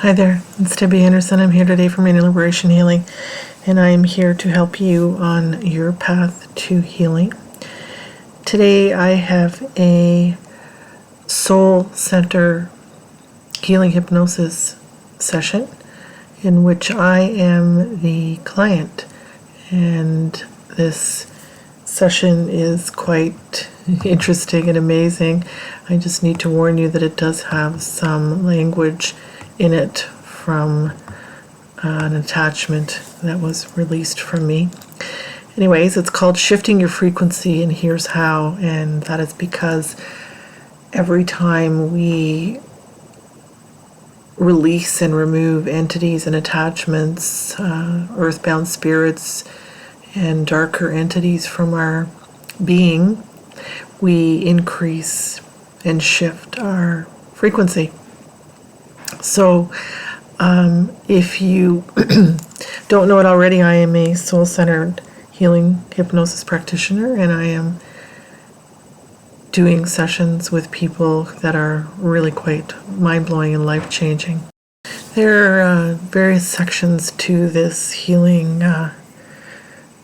Hi there, it's Debbi Anderson. I'm here today for Manual Liberation Healing, and I am here to help you on your path to healing. Today I have a Soul Center Healing Hypnosis session in which I am the client, and this session is quite interesting and amazing. I just need to warn you that it does have some language in it from an attachment that was released from me. Anyways, it's called Shifting Your Frequency, and here's how. And that is because every time we release and remove entities and attachments, earthbound spirits, and darker entities from our being, we increase and shift our frequency. So, if you don't know it already, I am a soul-centered healing hypnosis practitioner, and I am doing sessions with people that are really quite mind-blowing and life-changing. There are various sections to this healing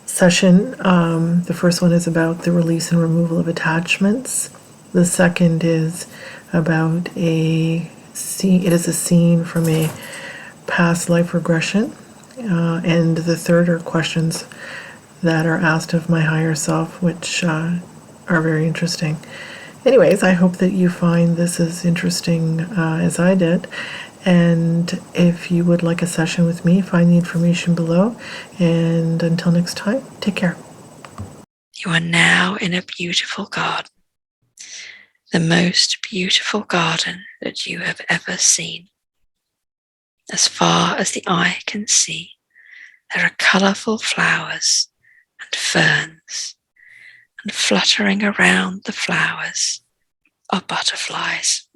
session. The first one is about the release and removal of attachments. The second is about a scene. It is a scene from a past life regression. And the third are questions that are asked of my higher self, which are very interesting. Anyways, I hope that you find this as interesting as I did. And if you would like a session with me, find the information below. And until next time, take care. You are now in a beautiful garden, the most beautiful garden that you have ever seen. As far as the eye can see, there are colourful flowers and ferns, and fluttering around the flowers are butterflies,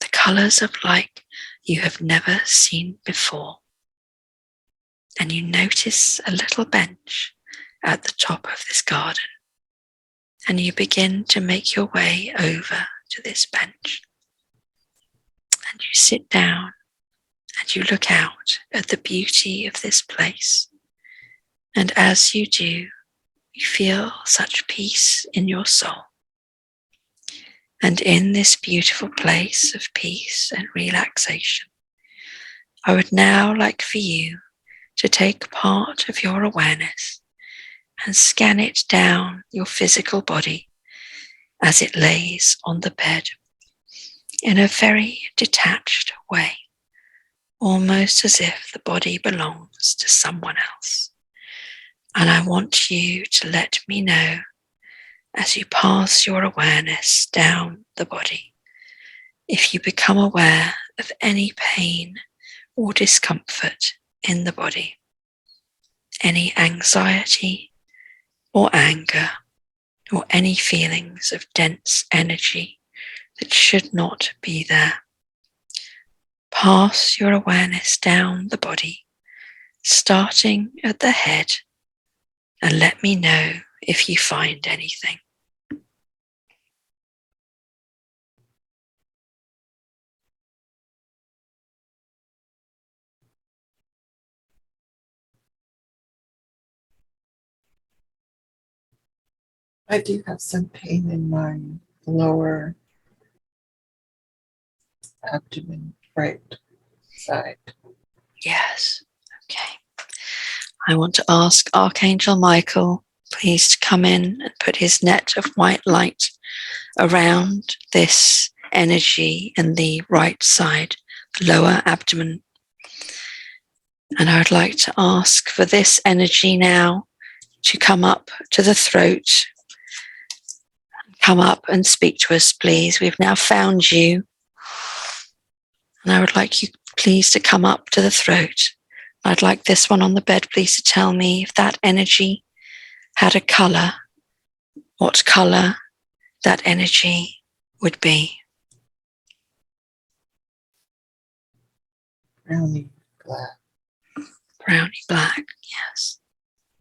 the colours of light you have never seen before. And you notice a little bench at the top of this garden, and you begin to make your way over to this bench. And you sit down and you look out at the beauty of this place. And as you do, you feel such peace in your soul. And in this beautiful place of peace and relaxation, I would now like for you to take part of your awareness and scan it down your physical body as it lays on the bed in a very detached way, almost as if the body belongs to someone else. And I want you to let me know as you pass your awareness down the body, if you become aware of any pain or discomfort in the body, any anxiety or anger, or any feelings of dense energy that should not be there. Pass your awareness down the body, starting at the head, and let me know if you find anything. I do have some pain in my lower abdomen, right side. Yes, okay. I want to ask Archangel Michael, please, to come in and put his net of white light around this energy in the right side, lower abdomen. And I would like to ask for this energy now to come up to the throat. Come up and speak to us, please. We've now found you. And I would like you, please, to come up to the throat. I'd like this one on the bed, please, to tell me if that energy had a colour, what colour that energy would be. Brownie black. Brownie black, yes.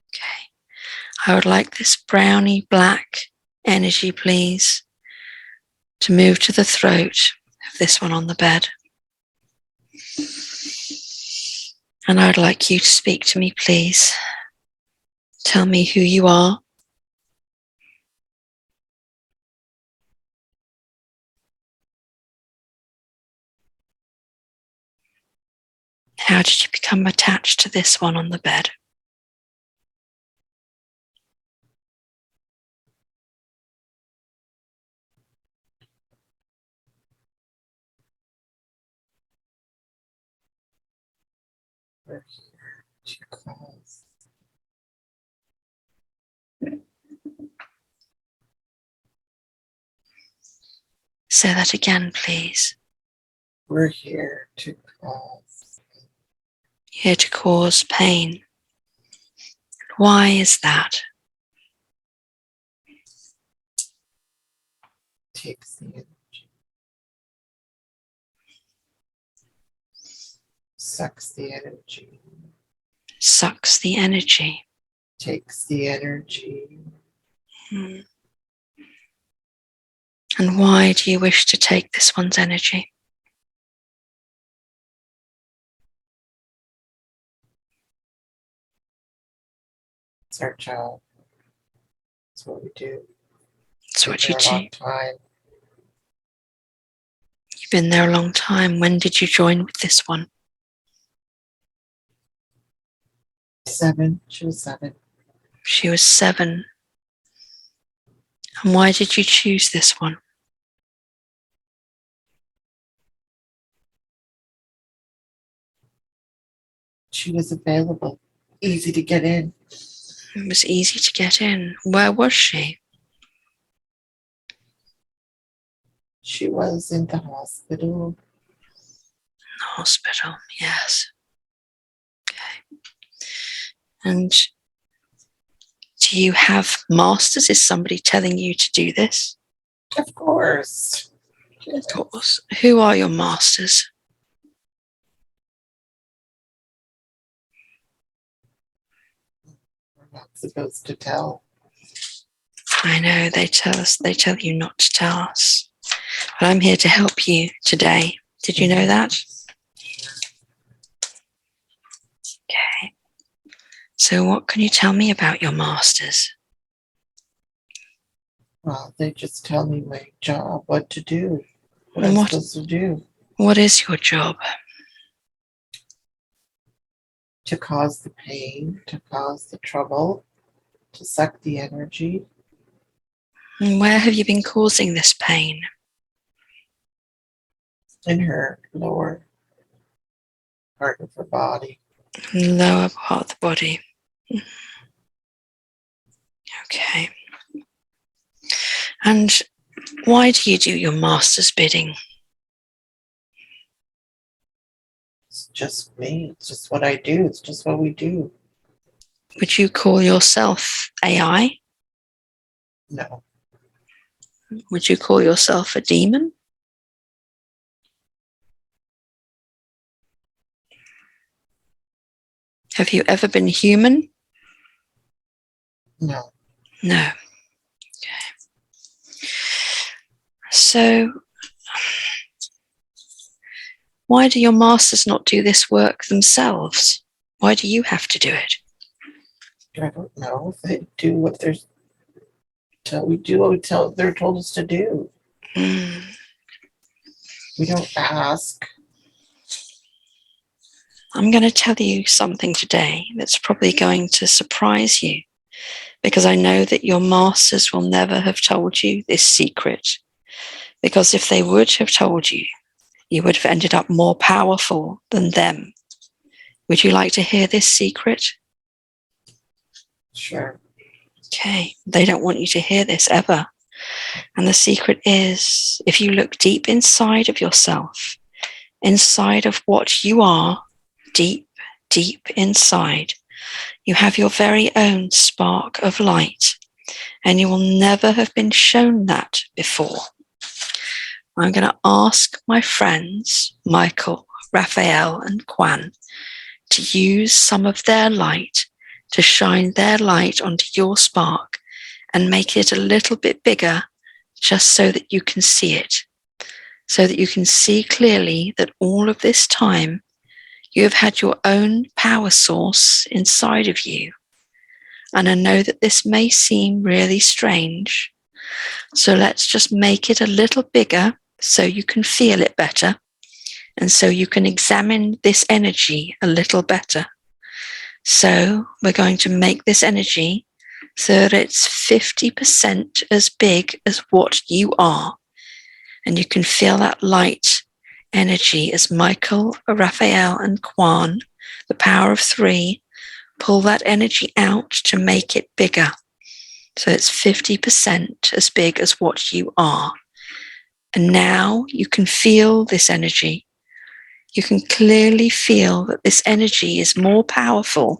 Okay. I would like this brownie black energy, please, to move to the throat of this one on the bed. And I'd like you to speak to me, please. Tell me who you are. How did you become attached to this one on the bed? We're here to cause. Say that again, please. We're here to cause. Here to cause pain. Why is that? Takes the energy. Sucks the energy. Sucks the energy. Takes the energy. And why do you wish to take this one's energy? It's our job. It's what we do. It's what you Been there a long do. time. You've been there a long time. When did you join with this one? 7. She was 7. She was 7. And why did you choose this one? She was available. Easy to get in. It was easy to get in. Where was she? She was in the hospital. The hospital, yes. Okay. And do you have masters? Is somebody telling you to do this? Of course. Of course. Who are your masters? We're not supposed to tell. I know they tell you not to tell us. But I'm here to help you today. Did you know that? Okay. So what can you tell me about your masters? Well, they just tell me my job, what to do, what I'm supposed to do. What is your job? To cause the pain, to cause the trouble, to suck the energy. And where have you been causing this pain? In her lower part of her body. Lower part of the body. Okay. And why do you do your master's bidding? It's just me. It's just what I do. It's just what we do. Would you call yourself AI? No. Would you call yourself a demon? Have you ever been human? No. No. Okay. So, why do your masters not do this work themselves? Why do you have to do it? I don't know. They do what they're we do what they're told us to do. We don't ask. I'm going to tell you something today that's probably going to surprise you, because I know that your masters will never have told you this secret, because if they would have told you, you would have ended up more powerful than them. Would you like to hear this secret? Sure. Okay, they don't want you to hear this ever. And the secret is, if you look deep inside of yourself, inside of what you are, deep, deep inside, you have your very own spark of light, and you will never have been shown that before. I'm going to ask my friends, Michael, Raphael, and Kwan, to use some of their light to shine their light onto your spark and make it a little bit bigger, just so that you can see it, so that you can see clearly that all of this time You have had your own power source inside of you. And I know that this may seem really strange. So let's just make it a little bigger so you can feel it better. And so you can examine this energy a little better. So we're going to make this energy so that it's 50% as big as what you are. And you can feel that light energy as Michael, Raphael, and Kwan, the power of 3, pull that energy out to make it bigger. So it's 50% as big as what you are. And now you can feel this energy. You can clearly feel that this energy is more powerful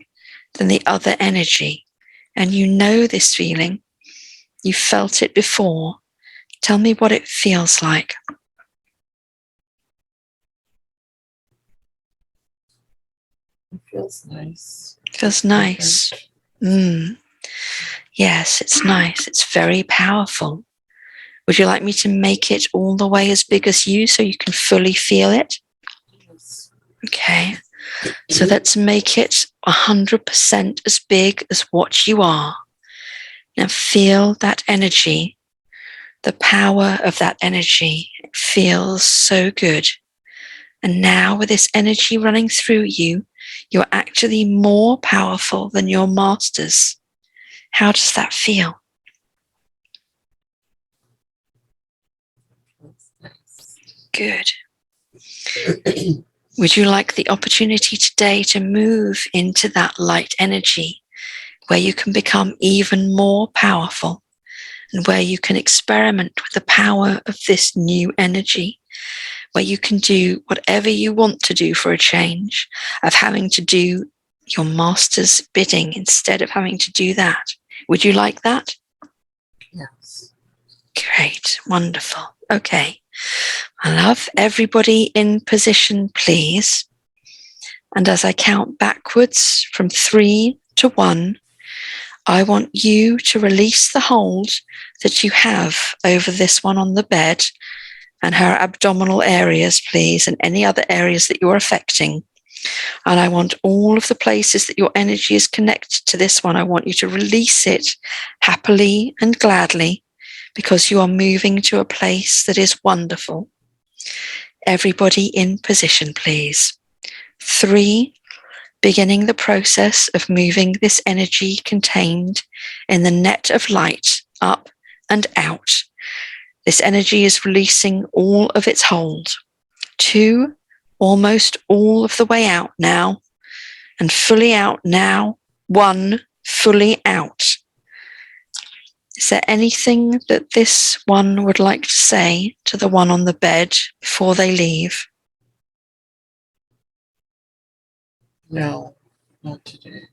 than the other energy. And you know this feeling. You felt it before. Tell me what it feels like. It feels nice. Feels nice. Yes, it's nice. It's very powerful. Would you like me to make it all the way as big as you so you can fully feel it? Yes. Okay. So let's make it 100% as big as what you are. Now feel that energy, the power of that energy. It feels so good. And now with this energy running through you, you're actually more powerful than your masters. How does that feel? Good. Would you like the opportunity today to move into that light energy where you can become even more powerful and where you can experiment with the power of this new energy, where you can do whatever you want to do for a change of having to do your master's bidding instead of having to do that? Would you like that? Yes. Great. Wonderful. Okay. I love everybody in position, please. And as I count backwards from 3 to 1, I want you to release the hold that you have over this one on the bed and her abdominal areas, please, and any other areas that you're affecting. And I want all of the places that your energy is connected to this one, I want you to release it happily and gladly because you are moving to a place that is wonderful. Everybody in position, please. 3, beginning the process of moving this energy contained in the net of light up and out. This energy is releasing all of its hold. 2, almost all of the way out now, and fully out now. 1, fully out. Is there anything that this one would like to say to the one on the bed before they leave? No, not today.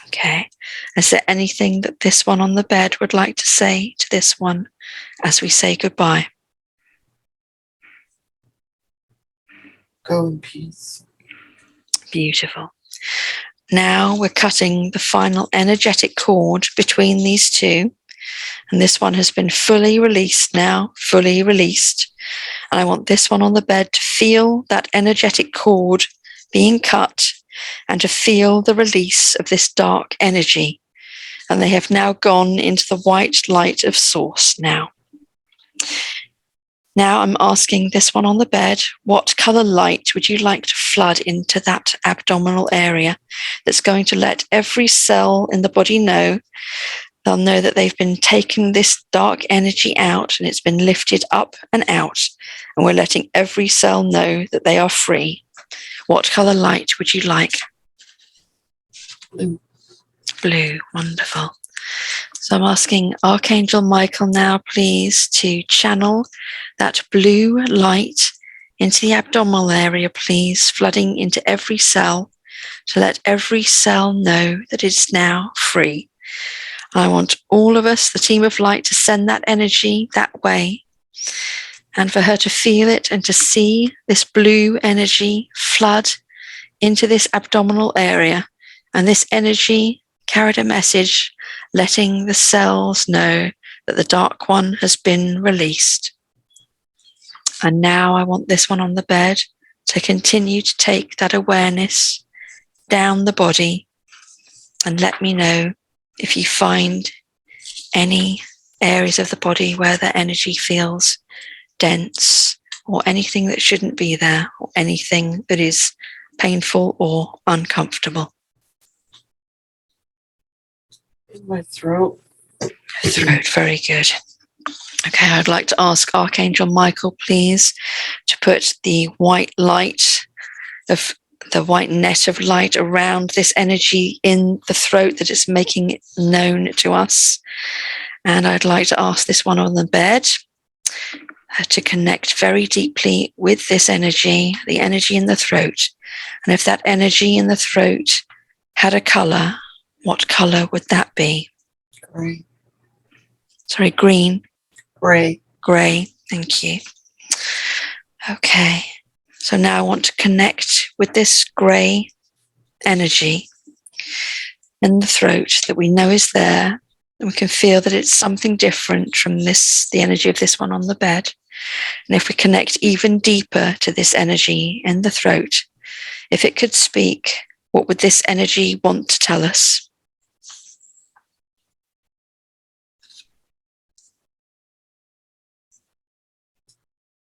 Okay. Is there anything that this one on the bed would like to say to this one as we say goodbye? Go in peace. Beautiful. Now we're cutting the final energetic cord between these two. And this one has been fully released now, fully released. And I want this one on the bed to feel that energetic cord being cut and to feel the release of this dark energy. And they have now gone into the white light of source now. Now I'm asking this one on the bed, what color light would you like to flood into that abdominal area that's going to let every cell in the body know? They'll know that they've been taking this dark energy out and it's been lifted up and out. And we're letting every cell know that they are free. What color light would you like? Blue. Blue, wonderful. So I'm asking Archangel Michael now, please, to channel that blue light into the abdominal area, please, flooding into every cell to let every cell know that it's now free. I want all of us, the team of light, to send that energy that way and for her to feel it and to see this blue energy flood into this abdominal area. And this energy carried a message letting the cells know that the dark one has been released. And now I want this one on the bed So continue to take that awareness down the body and let me know if you find any areas of the body where the energy feels dense or anything that shouldn't be there or anything that is painful or uncomfortable. In my throat. Throat, very good. Okay, I'd like to ask Archangel Michael, please, to put the white light of the white net of light around this energy in the throat that is making it known to us. And I'd like to ask this one on the bed to connect very deeply with this energy, the energy in the throat. And if that energy in the throat had a color, what color would that be? Gray. Sorry, green. Gray. Gray, thank you. Okay, so now I want to connect with this gray energy in the throat that we know is there, and we can feel that it's something different from this, the energy of this one on the bed. And if we connect even deeper to this energy in the throat, if it could speak, what would this energy want to tell us?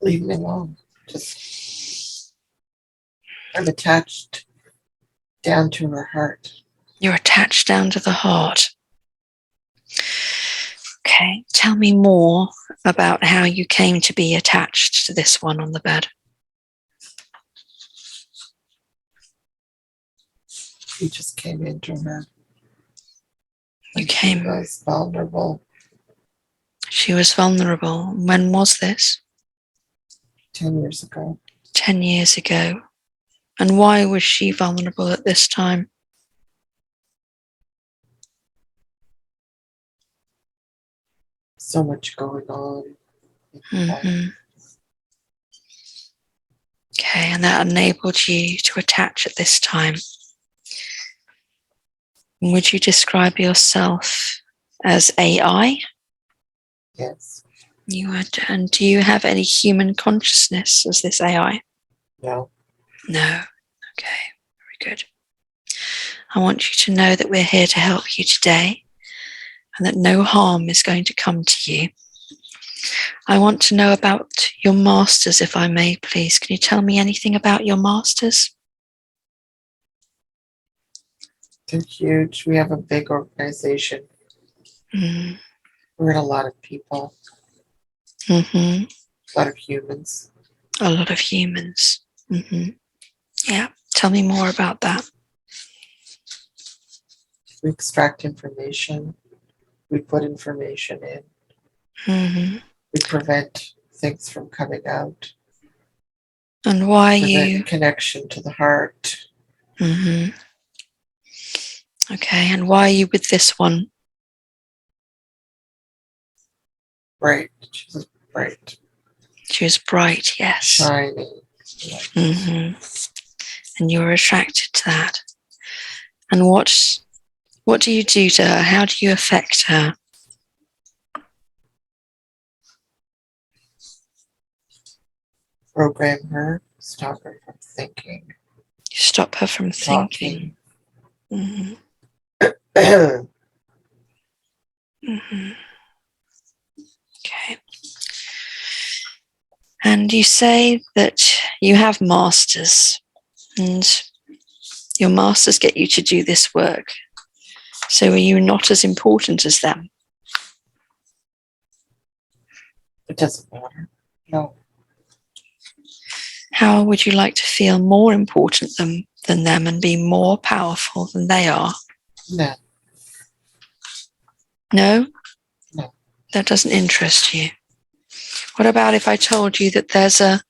Leave me alone. I'm attached down to her heart. You're attached down to the heart. Okay, tell me more about how you came to be attached to this one on the bed. He just came into her. You came. She was vulnerable. She was vulnerable. When was this? 10 years ago. 10 years ago. And why was she vulnerable at this time? So much going on. Mm-hmm. Okay, and that enabled you to attach at this time. Would you describe yourself as AI? Yes. You would. And do you have any human consciousness as this AI? No. No. Okay, very good. I want you to know that we're here to help you today and that no harm is going to come to you. I want to know about your masters, if I may, please. Can you tell me anything about your masters? They're huge. We have a big organization. Mm. We're in a lot of people. Mm-hmm. A lot of humans. A lot of humans. Mm-hmm. Yeah. Tell me more about that. We extract information. We put information in. Mm-hmm. We prevent things from coming out. And why Prevent you... connection to the heart. Mm-hmm. Okay, and why are you with this one? Bright. She's bright. She was bright, yes. Shining. Mm-hmm. And you were attracted to that. And what do you do to her? How do you affect her? Program her. Stop her from thinking. You stop her from thinking. Mm-hmm. Mm-hmm. Okay. And you say that you have masters, and your masters get you to do this work. So are you not as important as them? It doesn't matter. No. How would you like to feel more important than them and be more powerful than they are? No. No? No. That doesn't interest you. What about if I told you that there's an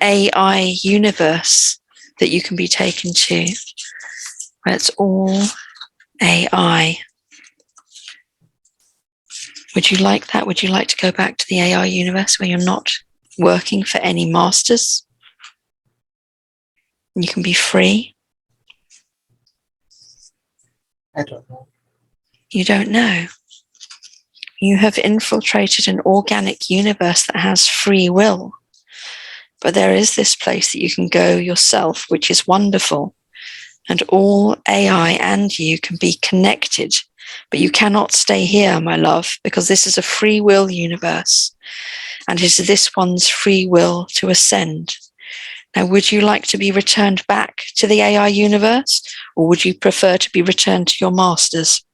AI universe that you can be taken to, where it's all AI? Would you like that? Would you like to go back to the AI universe where you're not working for any masters? You can be free? I don't know. You don't know. You have infiltrated an organic universe that has free will. But there is this place that you can go yourself, which is wonderful. And all AI and you can be connected. But you cannot stay here, my love, because this is a free will universe. And it is this one's free will to ascend. Now, would you like to be returned back to the AI universe, or would you prefer to be returned to your masters?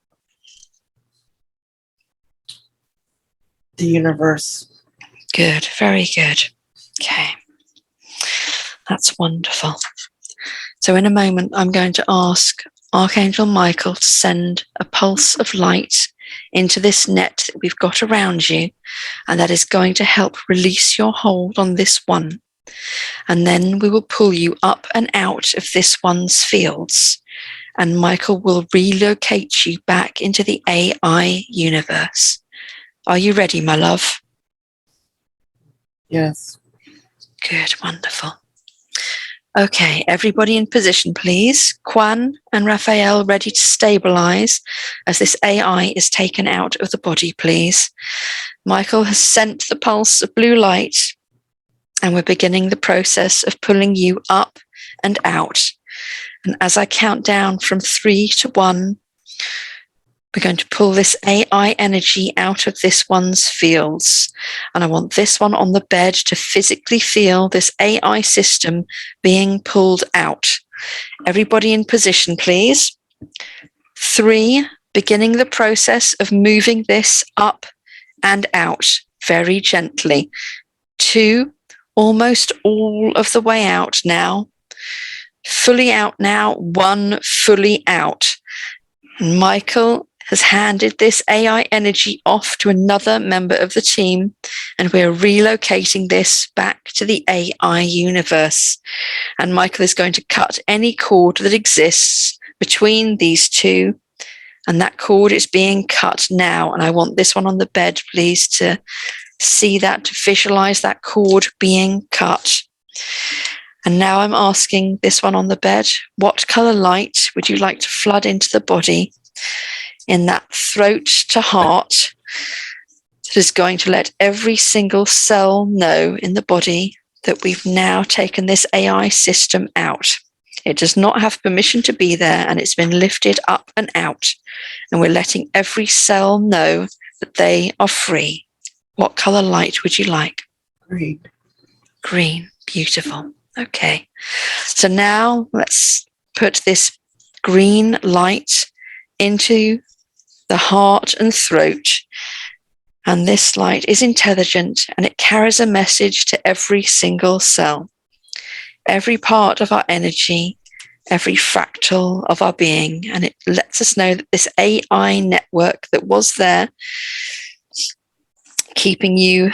The universe. Good, very good. Okay, that's wonderful. So in a moment, I'm going to ask Archangel Michael to send a pulse of light into this net that we've got around you, and that is going to help release your hold on this one. And then we will pull you up and out of this one's fields, and Michael will relocate you back into the AI universe. Are you ready, my love? Yes. Good, wonderful. Okay, everybody in position, please. Kwan and Raphael ready to stabilize as this AI is taken out of the body, please. Michael has sent the pulse of blue light, and we're beginning the process of pulling you up and out. And as I count down from 3 to 1, we're going to pull this AI energy out of this one's fields. And I want this one on the bed to physically feel this AI system being pulled out. Everybody in position, please. 3, beginning the process of moving this up and out very gently. 2, almost all of the way out now. Fully out now. 1, fully out. Michael has handed this AI energy off to another member of the team, and we're relocating this back to the AI universe. And Michael is going to cut any cord that exists between these two, and that cord is being cut now. And I want this one on the bed, please, to see that, to visualize that cord being cut. And now I'm asking this one on the bed, what color light would you like to flood into the body in that throat to heart that is going to let every single cell know in the body that we've now taken this AI system out. It does not have permission to be there, and it's been lifted up and out. And we're letting every cell know that they are free. What color light would you like? Green. Green. Beautiful. Okay. So now let's put this green light into the heart and throat. And this light is intelligent, and it carries a message to every single cell, every part of our energy, every fractal of our being. And it lets us know that this AI network that was there, keeping you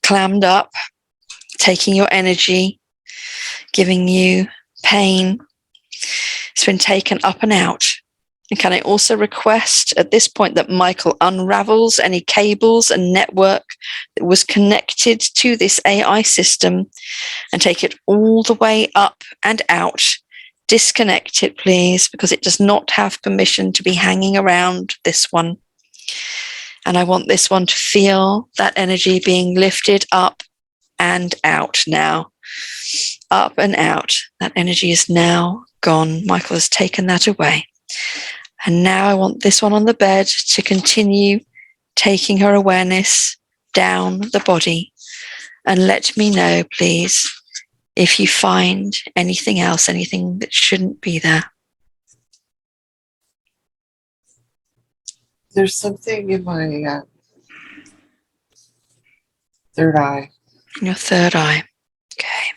clammed up, taking your energy, giving you pain, it's been taken up and out. And can I also request at this point that Michael unravels any cables and network that was connected to this AI system and take it all the way up and out. Disconnect it, please, because it does not have permission to be hanging around this one. And I want this one to feel that energy being lifted up and out now. Up and out. That energy is now gone. Michael has taken that away. And now I want this one on the bed to continue taking her awareness down the body. And let me know, please, if you find anything else, anything that shouldn't be there. There's something in my third eye. In your third eye. Okay.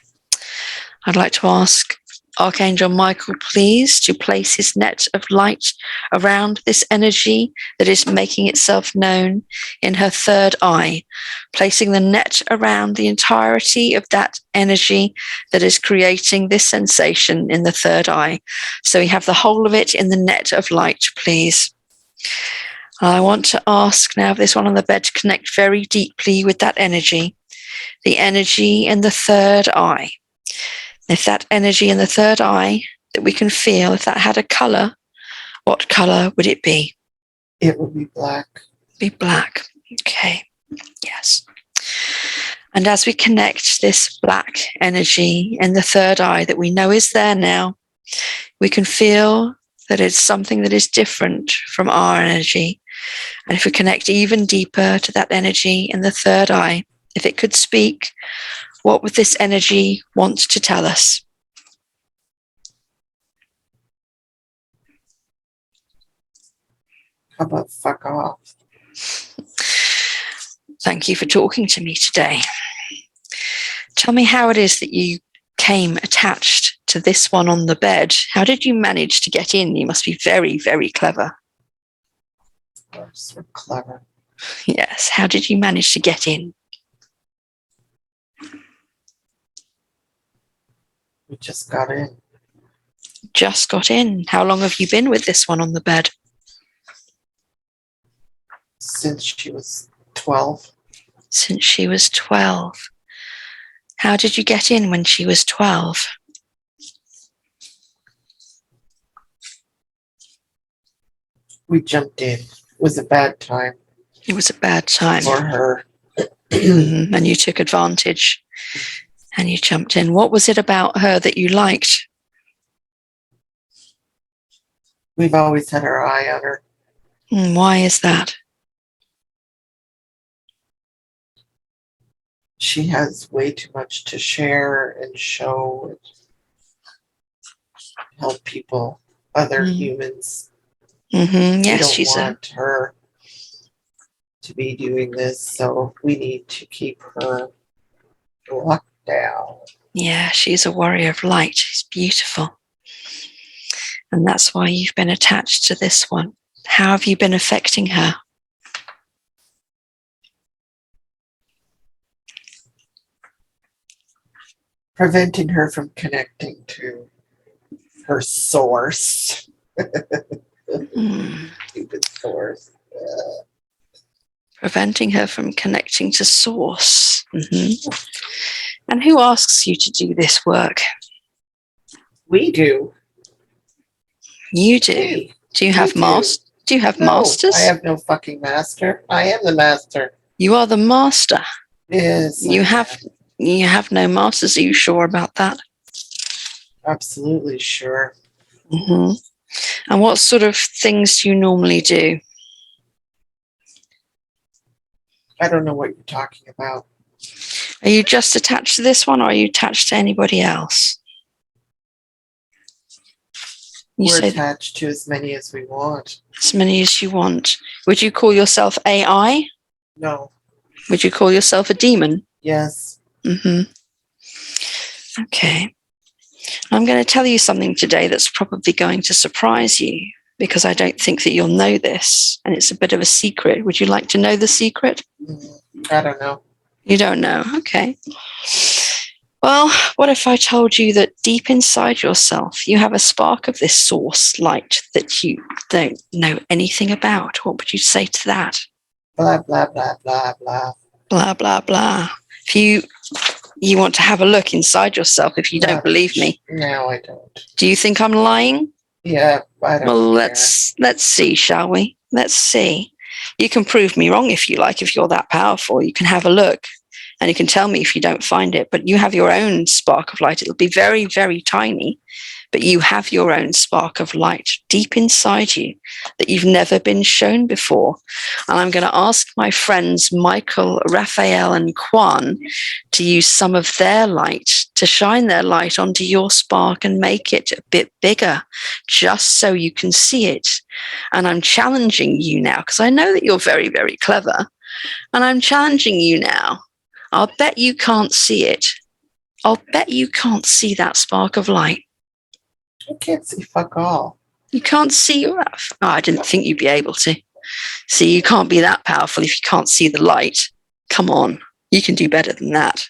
I'd like to ask Archangel Michael, please, to place his net of light around this energy that is making itself known in her third eye, placing the net around the entirety of that energy that is creating this sensation in the third eye. So we have the whole of it in the net of light, please. I want to ask now this one on the bed to connect very deeply with that energy, the energy in the third eye. If that energy in the third eye that we can feel, if that had a color, what color would it be? It would be black. Be black. Okay. Yes. And as we connect this black energy in the third eye that we know is there now, we can feel that it's something that is different from our energy. And if we connect even deeper to that energy in the third eye, if it could speak, what would this energy want to tell us? How about fuck off? Thank you for talking to me today. Tell me how it is that you came attached to this one on the bed. How did you manage to get in? You must be very, very clever. Of course, we're clever. Yes. How did you manage to get in? We just got in. Just got in. How long have you been with this one on the bed? Since she was 12. Since she was 12. How did you get in when she was 12? We jumped in. It was a bad time It was a bad time. for her. And you took advantage and you jumped in. What was it about her that you liked? We've always had our eye on her. Why is that? She has way too much to share and show and help people, other humans. Yes, we don't want her to be doing this, so we need to keep her locked down. Yeah, she's a warrior of light. She's beautiful. And that's why you've been attached to this one. How have you been affecting her? Preventing her from connecting to her source. Stupid source. Preventing her from connecting to source. And who asks you to do this work? We do. You do. Hey, do you have masters? Do you have masters? I have no fucking master. I am the master. You are the master. Yes. You have no masters. Are you sure about that? Absolutely sure. And what sort of things do you normally do? I don't know what you're talking about. Are you just attached to this one, or are you attached to anybody else? We're attached to as many as we want. As many as you want. Would you call yourself AI? No. Would you call yourself a demon? Yes. Okay. I'm going to tell you something today that's probably going to surprise you, because I don't think that you'll know this, and it's a bit of a secret. Would you like to know the secret? I don't know. You don't know? Okay. Well, what if I told you that deep inside yourself, you have a spark of this source light that you don't know anything about? What would you say to that? Blah, blah, blah, blah, blah. Blah, blah, blah. If you want to have a look inside yourself, if you don't believe me. No, I don't. Do you think I'm lying? Yeah, I don't Well, care. let's see, shall we? Let's see. You can prove me wrong if you like. If you're that powerful, you can have a look. And you can tell me if you don't find it, but you have your own spark of light. It'll be very, very tiny, but you have your own spark of light deep inside you that you've never been shown before. And I'm going to ask my friends Michael, Raphael, and Kwan to use some of their light to shine their light onto your spark and make it a bit bigger, just so you can see it. And I'm challenging you now, because I know that you're very, very clever. And I'm challenging you now. I'll bet you can't see it. I'll bet you can't see that spark of light. I can't see fuck all. You can't see your... Oh, I didn't think you'd be able to. See, you can't be that powerful if you can't see the light. Come on, you can do better than that.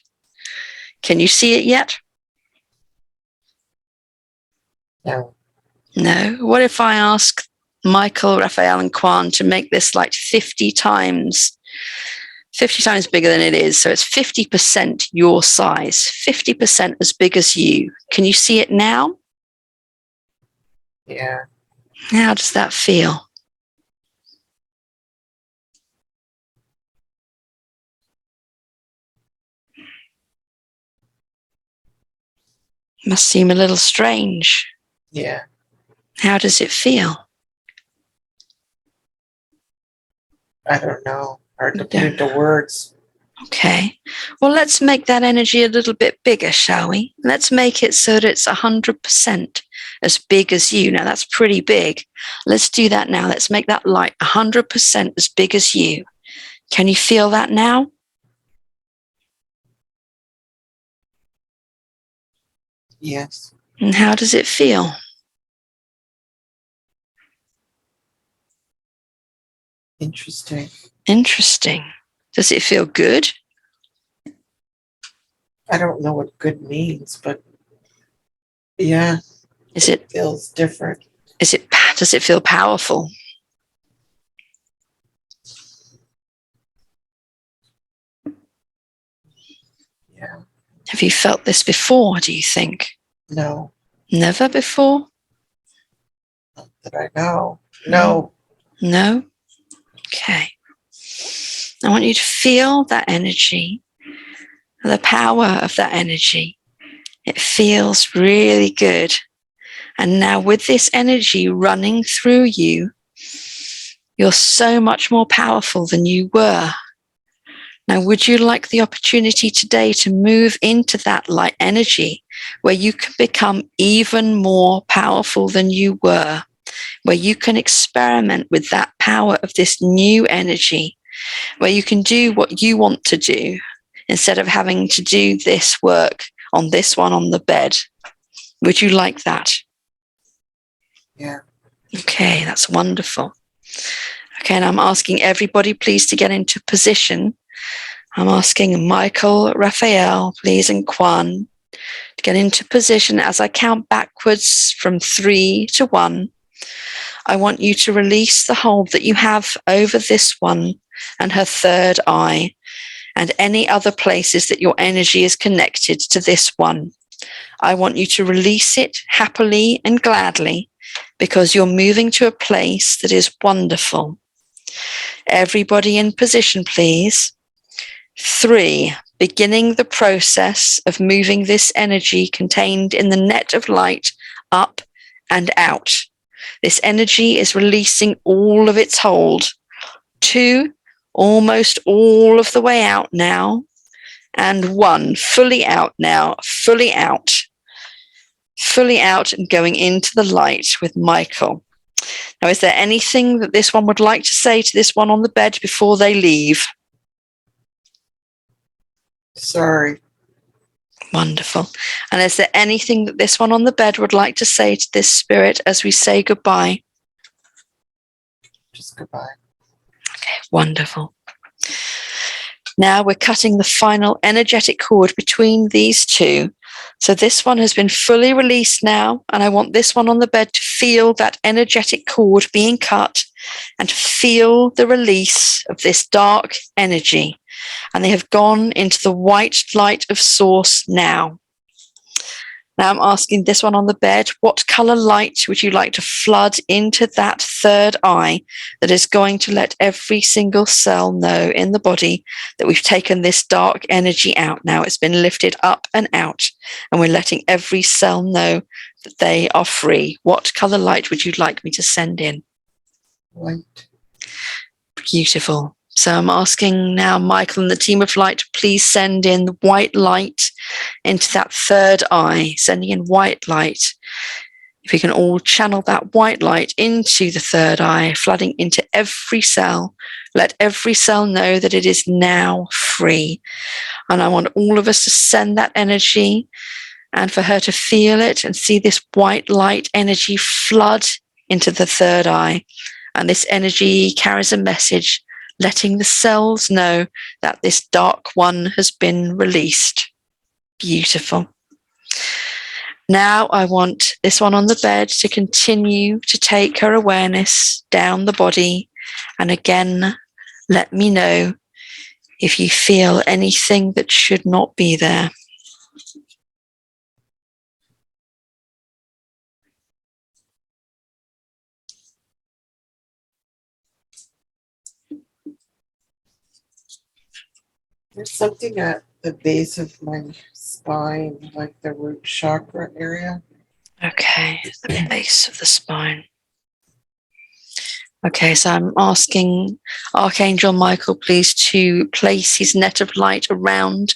Can you see it yet? No. No? What if I ask Michael, Raphael, and Kwan to make this like 50 times bigger than it is? So it's 50% your size, 50% as big as you. Can you see it now? Yeah. How does that feel? Must seem a little strange. Yeah. How does it feel? I don't know. Hard to You put don't into know. words. Okay. Well, let's make that energy a little bit bigger, shall we? Let's make it so that it's 100% as big as you. Now, that's pretty big. Let's do that now. Let's make that light 100% as big as you. Can you feel that now? Yes. And how does it feel? Interesting. Interesting. Does it feel good? I don't know what good means, but yeah, Is it, feels different. does it feel powerful? Yeah. Have you felt this before, do you think? No. Never before? Not that I know. No. No? Okay. I want you to feel that energy, the power of that energy. It feels really good. And now with this energy running through you, you're so much more powerful than you were. Now, would you like the opportunity today to move into that light energy where you can become even more powerful than you were, where you can experiment with that power of this new energy, where you can do what you want to do instead of having to do this work on this one on the bed? Would you like that? Yeah. Okay, that's wonderful. Okay, and I'm asking everybody please to get into position. I'm asking Michael, Raphael, please, and Kwan to get into position as I count backwards from 3 to 1. I want you to release the hold that you have over this one and her third eye and any other places that your energy is connected to this one. I want you to release it happily and gladly because you're moving to a place that is wonderful. Everybody in position, please. 3, beginning the process of moving this energy contained in the net of light up and out. This energy is releasing all of its hold. 2, almost all of the way out now. And 1, fully out now, fully out. Fully out and going into the light with Michael. Now, is there anything that this one would like to say to this one on the bed before they leave? Sorry. Wonderful. And is there anything that this one on the bed would like to say to this spirit as we say goodbye? Just goodbye. Okay, wonderful. Now we're cutting the final energetic cord between these two. So this one has been fully released now, and I want this one on the bed to feel that energetic cord being cut and to feel the release of this dark energy. And they have gone into the white light of source now. Now I'm asking this one on the bed, what color light would you like to flood into that third eye that is going to let every single cell know in the body that we've taken this dark energy out now? It's been lifted up and out, and we're letting every cell know that they are free. What color light would you like me to send in? White. Beautiful. So I'm asking now Michael and the team of light to please send in the white light into that third eye, sending in white light. If we can all channel that white light into the third eye, flooding into every cell, let every cell know that it is now free. And I want all of us to send that energy and for her to feel it and see this white light energy flood into the third eye. And this energy carries a message letting the cells know that this dark one has been released. Beautiful. Now I want this one on the bed to continue to take her awareness down the body. And again, let me know if you feel anything that should not be there. There's something the base of my spine, like the root chakra area. Okay, the base of the spine. Okay, so I'm asking Archangel Michael, please, to place his net of light around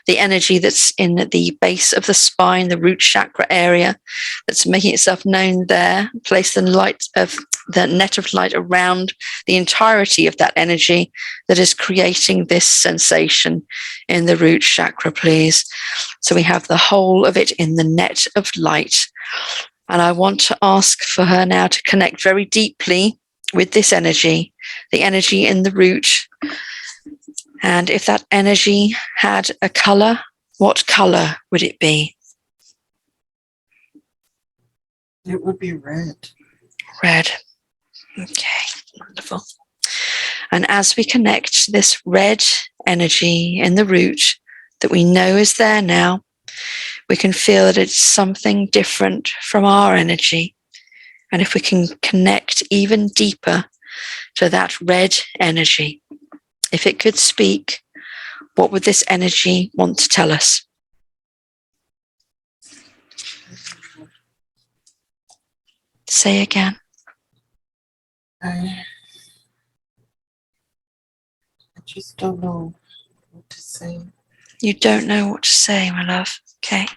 the energy that's in the base of the spine, the root chakra area that's making itself known there. Place the net of light around the entirety of that energy that is creating this sensation in the root chakra, please. So we have the whole of it in the net of light. And I want to ask for her now to connect very deeply with this energy, the energy in the root. And if that energy had a color, what color would it be? It would be red. Red. Okay, wonderful. And as we connect this red energy in the root that we know is there now, we can feel that it's something different from our energy. And if we can connect even deeper to that red energy, if it could speak, what would this energy want to tell us? Say again. I just don't know what to say. You don't know what to say, my love. Okay.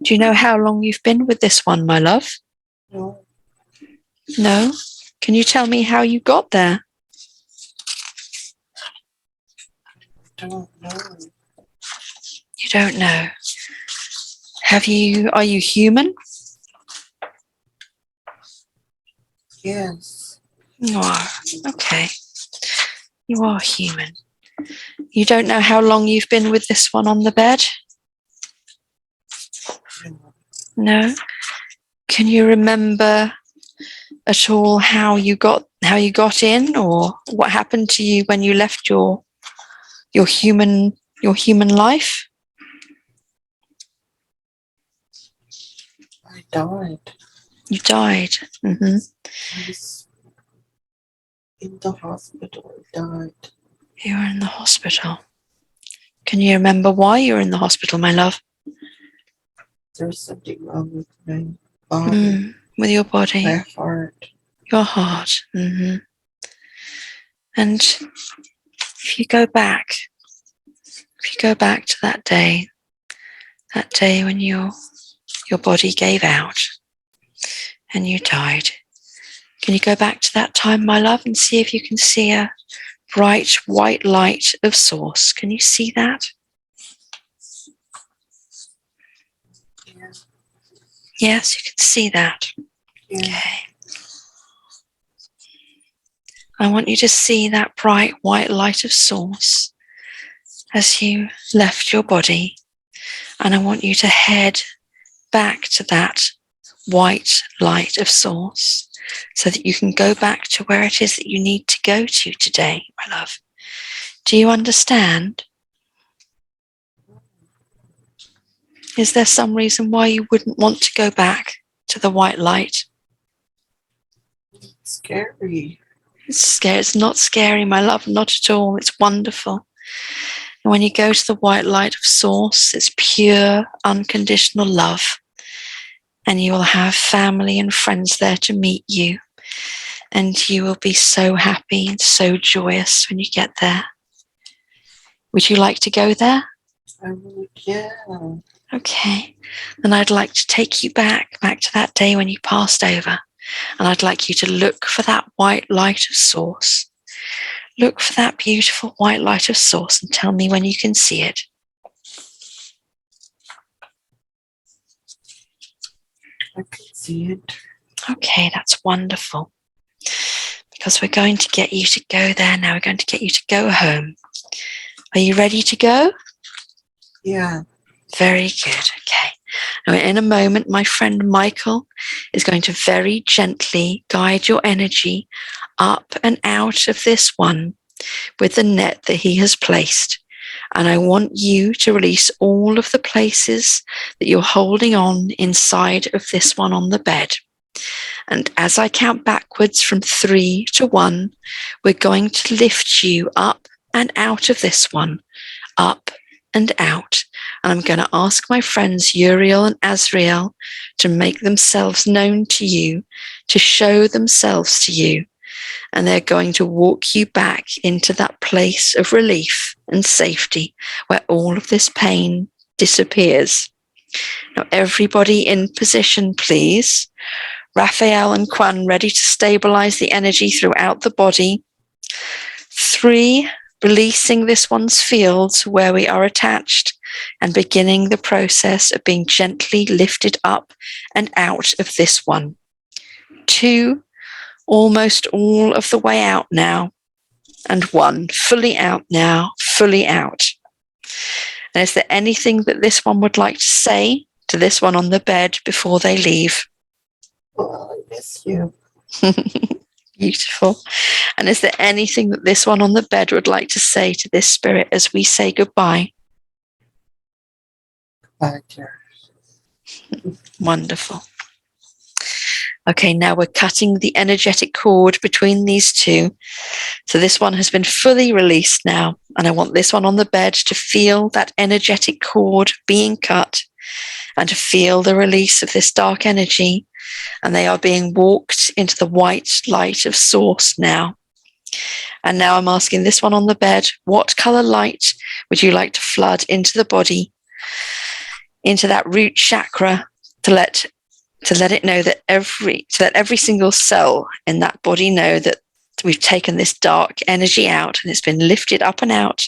Do you know how long you've been with this one, my love? No, No? Can you tell me how you got there? I don't know. You don't know. Are you human? Yes. You are. Okay. You are human. You don't know how long you've been with this one on the bed? No. No? Can you remember at all how you got in, or what happened to you when you left your human life? I died. You died. Mm-hmm. I was in the hospital. I died. You were in the hospital. Can you remember why you were in the hospital, my love? There's something wrong with my body, With your body, my heart. your heart. Mm-hmm. And if you go back to that day when your body gave out and you died, can you go back to that time, my love, and see if you can see a bright white light of source? Can you see that? Yeah. Yes, you can see that. Yeah. Okay. I want you to see that bright white light of source as you left your body. And I want you to head back to that white light of source so that you can go back to where it is that you need to go to today, my love. Do you understand? Is there some reason why you wouldn't want to go back to the white light? It's scary. It's scary. It's not scary, my love, not at all. It's wonderful. And when you go to the white light of source, it's pure, unconditional love. And you will have family and friends there to meet you. And you will be so happy and so joyous when you get there. Would you like to go there? I would, yeah. Okay. Then I'd like to take you back to that day when you passed over. And I'd like you to look for that white light of source. Look for that beautiful white light of source and tell me when you can see it. I can see it. Okay, that's wonderful. Because we're going to get you to go there now. We're going to get you to go home. Are you ready to go? Yeah. Very good. Okay. Now, in a moment, my friend Michael is going to very gently guide your energy up and out of this one with the net that he has placed. And I want you to release all of the places that you're holding on inside of this one on the bed. And as I count backwards from 3 to 1, we're going to lift you up and out of this one, up and out. And I'm going to ask my friends Uriel and Azrael to make themselves known to you, to show themselves to you. And they're going to walk you back into that place of relief and safety where all of this pain disappears. Now, everybody in position, please. Raphael and Quan ready to stabilize the energy throughout the body. 3, releasing this one's fields where we are attached and beginning the process of being gently lifted up and out of this one. 2, almost all of the way out now. And 1, fully out now, fully out. And is there anything that this one would like to say to this one on the bed before they leave? Oh, I miss you. Beautiful. And is there anything that this one on the bed would like to say to this spirit as we say goodbye? Bye, dear. Wonderful. Okay, now we're cutting the energetic cord between these two. So this one has been fully released now, and I want this one on the bed to feel that energetic cord being cut and to feel the release of this dark energy. And they are being walked into the white light of source now. And now I'm asking this one on the bed, what color light would you like to flood into the body, into that root chakra, to let it know that every single cell in that body know that we've taken this dark energy out and it's been lifted up and out.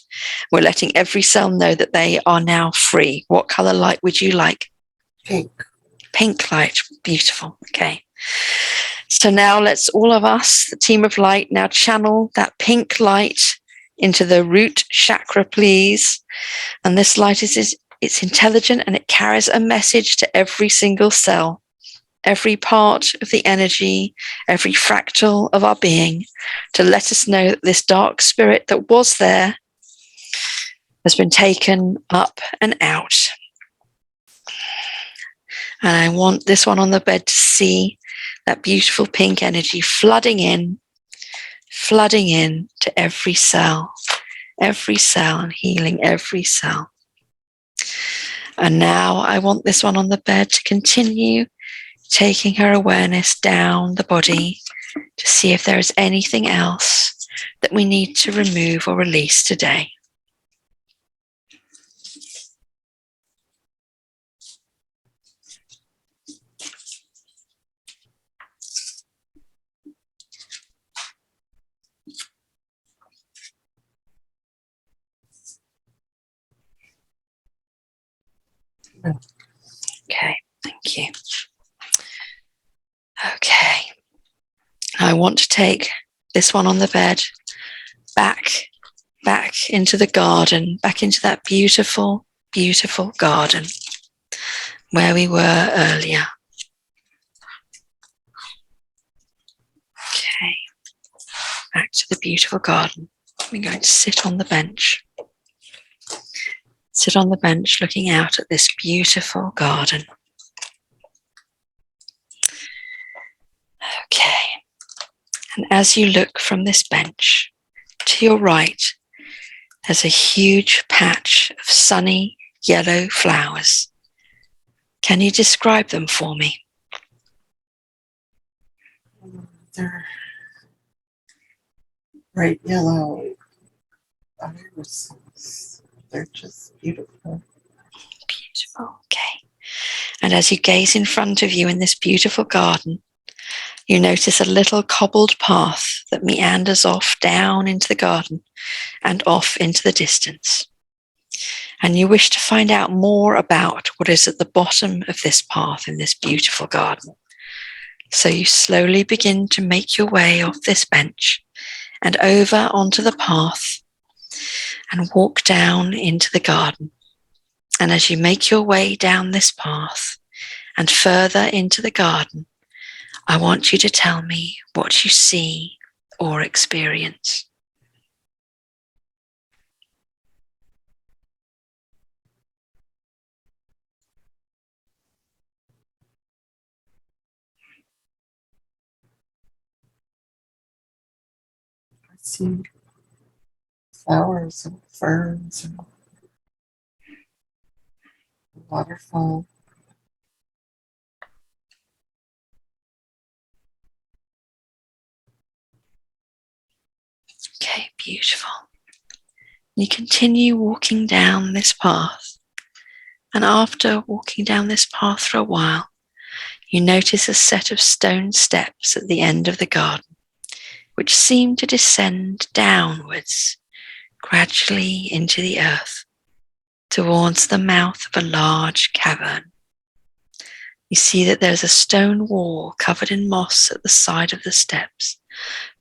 We're letting every cell know that they are now free. What color light would you like? Pink. Pink light. Beautiful. Okay. So now let's all of us, the team of light, now channel that pink light into the root chakra, please. And this light it's intelligent and it carries a message to every single cell, every part of the energy, every fractal of our being, to let us know that this dark spirit that was there has been taken up and out. And I want this one on the bed to see that beautiful pink energy flooding in to every cell, and healing every cell. And now I want this one on the bed to continue taking her awareness down the body to see if there is anything else that we need to remove or release today. Okay, thank you. Okay, I want to take this one on the bed back into the garden, back into that beautiful, beautiful garden where we were earlier. Okay, back to the beautiful garden. We're going to sit on the bench. Sit on the bench looking out at this beautiful garden. Okay, and as you look from this bench, to your right, there's a huge patch of sunny yellow flowers. Can you describe them for me? They're bright yellow irises. They're just beautiful. Beautiful, okay. And as you gaze in front of you in this beautiful garden, you notice a little cobbled path that meanders off down into the garden and off into the distance. And you wish to find out more about what is at the bottom of this path in this beautiful garden. So you slowly begin to make your way off this bench and over onto the path and walk down into the garden. And as you make your way down this path and further into the garden, I want you to tell me what you see or experience. I see flowers and ferns and waterfall. Okay, beautiful. You continue walking down this path, and after walking down this path for a while, you notice a set of stone steps at the end of the garden, which seem to descend downwards, gradually into the earth, towards the mouth of a large cavern. You see that there's a stone wall covered in moss at the side of the steps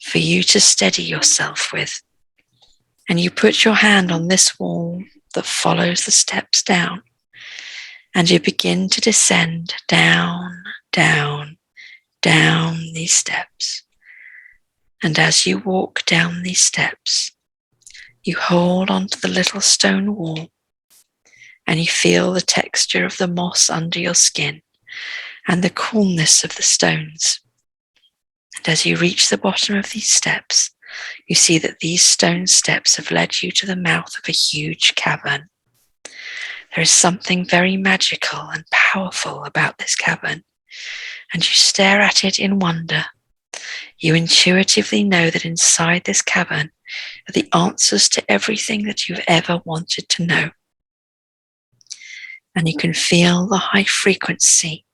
for you to steady yourself with. And you put your hand on this wall that follows the steps down, and you begin to descend down, down, down these steps. And as you walk down these steps, you hold onto the little stone wall, and you feel the texture of the moss under your skin and the coolness of the stones. And as you reach the bottom of these steps, you see that these stone steps have led you to the mouth of a huge cavern. There is something very magical and powerful about this cavern, and you stare at it in wonder. You intuitively know that inside this cavern are the answers to everything that you've ever wanted to know. And you can feel the high frequency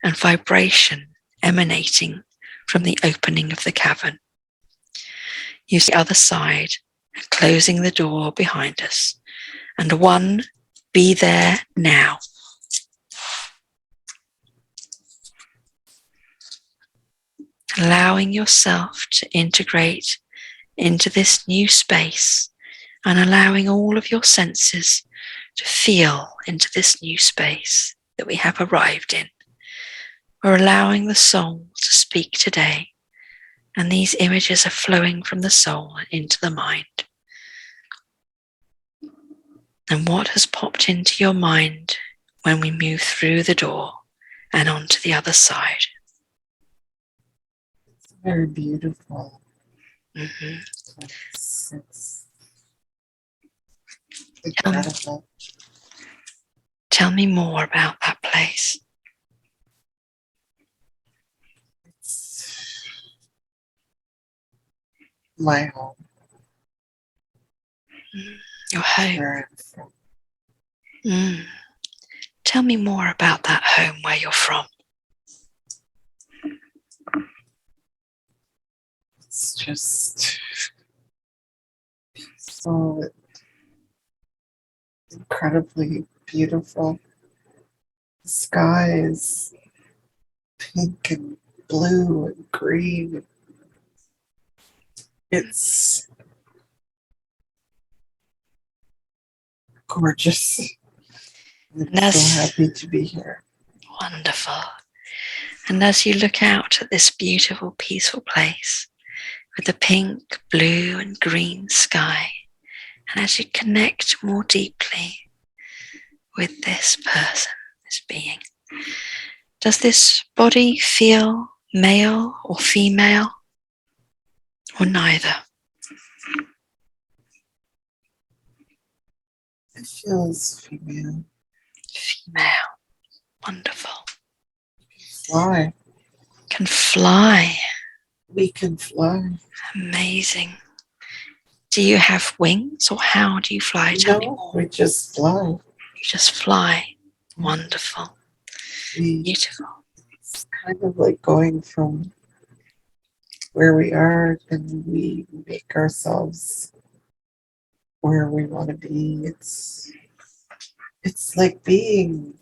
and vibration emanating from the opening of the cavern. You see the other side and closing the door behind us, and one, be there now. Allowing yourself to integrate into this new space and allowing all of your senses to feel into this new space that we have arrived in. We're allowing the soul to speak today, and these images are flowing from the soul into the mind. And what has popped into your mind when we move through the door and onto the other side? It's very beautiful. Mm-hmm. It's incredible. Tell me more about that place. It's my home. Your home. Where I'm from. Mm. Tell me more about that home where you're from. It's just so incredibly beautiful. The sky is pink and blue and green. It's gorgeous. I'm so happy to be here. Wonderful. And as you look out at this beautiful, peaceful place with the pink, blue, and green sky, and as you connect more deeply with this person, this being, does this body feel male or female, or neither? It feels female. Female. Wonderful. Fly. Can fly. We can fly. Amazing. Do you have wings, or how do you fly? Tell me more. We just fly. You just fly. Wonderful. Beautiful. It's kind of like going from where we are and we make ourselves where we want to be. It's like being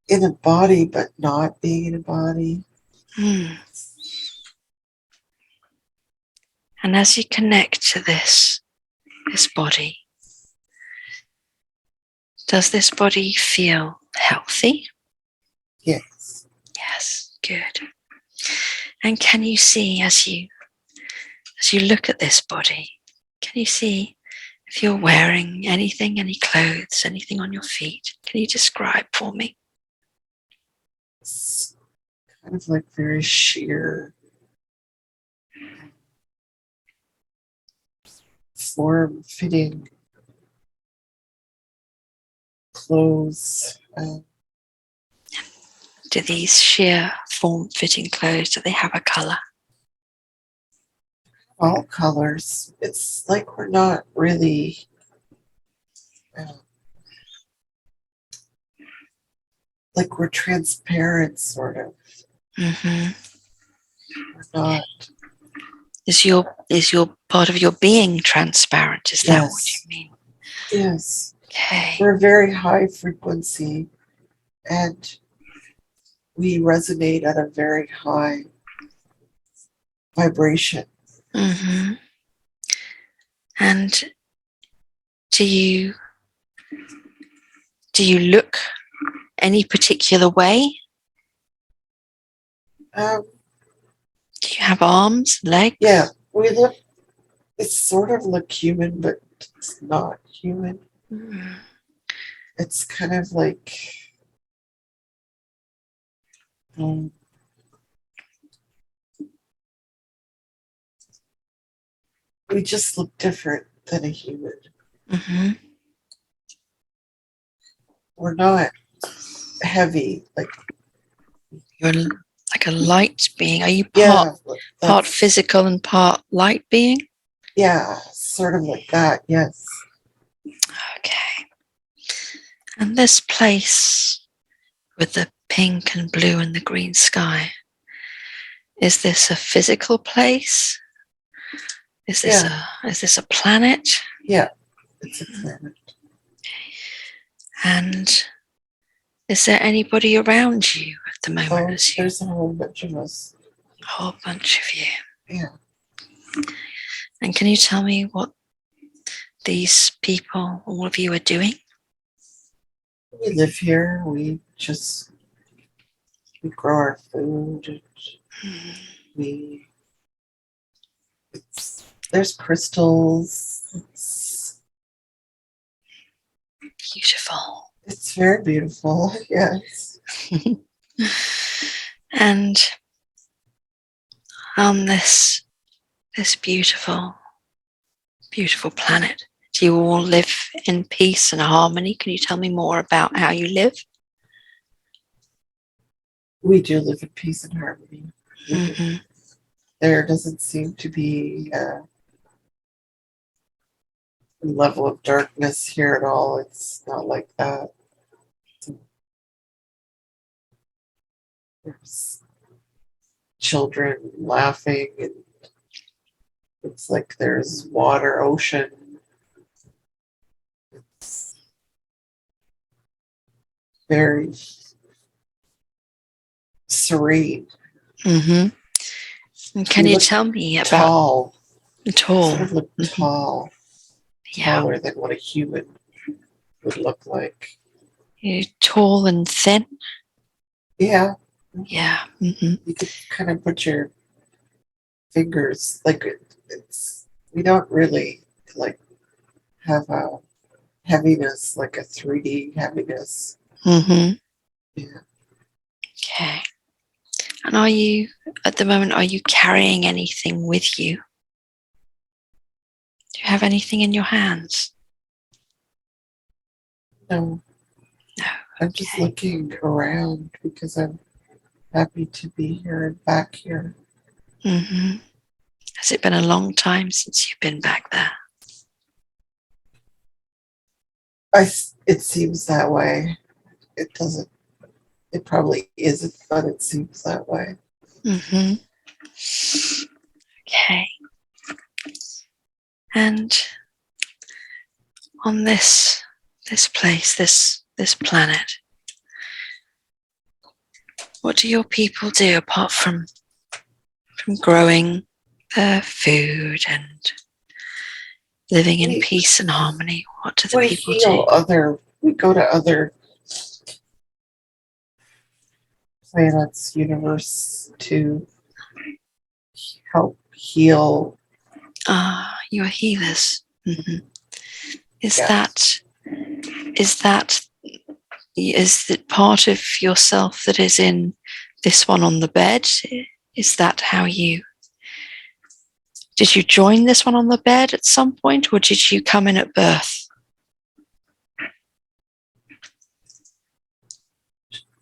in a body but not being in a body. Mm. And as you connect to this body, does this body feel healthy? Yes. Yes, good. And can you see, as you look at this body, can you see if you're wearing anything, any clothes, anything on your feet? Can you describe for me? It's kind of like very sheer, form-fitting clothes. Do these sheer form-fitting clothes, do they have a color? All colors. It's like we're not really like we're transparent, sort of. Mm-hmm. We're not. Is your part of your being transparent? Is that what you Yes. mean? Yes. Okay. We're very high frequency, and we resonate at a very high vibration. Mm-hmm. And do you look any particular way? Do you have arms, legs? Yeah, we look. It's sort of look human, but it's not human. Mm. It's kind of like we just look different than a human. Mm-hmm. We're not heavy, like You're like a light being. Are you yeah, part physical and part light being? yeah, sort of like that. Yes. Okay. And this place with the pink and blue and the green sky, is this a physical place? Is this a planet? Yeah, it's a planet. And is there anybody around you at the moment? Oh, there's a whole bunch of us. A whole bunch of you. Yeah. And can you tell me what these people, all of you, are doing? We live here. We grow our food. There's crystals. Beautiful. It's very beautiful. Yes. And on this beautiful, beautiful planet, do you all live in peace and harmony? Can you tell me more about how you live? We do live in peace and harmony. Mm-hmm. There doesn't seem to be a level of darkness here at all. It's not like that. There's children laughing, and it's like there's water, ocean. It's very serene. Mm-hmm. And can you tell me about tall? tall? Sort of look tall, Yeah. taller than what a human would look like. You're tall and thin. Yeah, Yeah. Mm-hmm. you could kind of put your fingers like it's. We don't really like have a heaviness like a 3D heaviness. Mm-hmm. Yeah. Okay. And are you, at the moment, are you carrying anything with you? Do you have anything in your hands? No. No. I'm just looking around because I'm happy to be here and back here. Mm-hmm. Has it been a long time since you've been back there? It seems that way. It doesn't. It probably isn't, but it seems that way. Mm-hmm. Okay. And on this place, this planet, what do your people do apart from growing their food and living in peace and harmony? What do the people do? We go to other planets, universe to help heal. You are healers. Mm-hmm. Is it part of yourself that is in this one on the bed? Is that how did you join this one on the bed at some point, or did you come in at birth?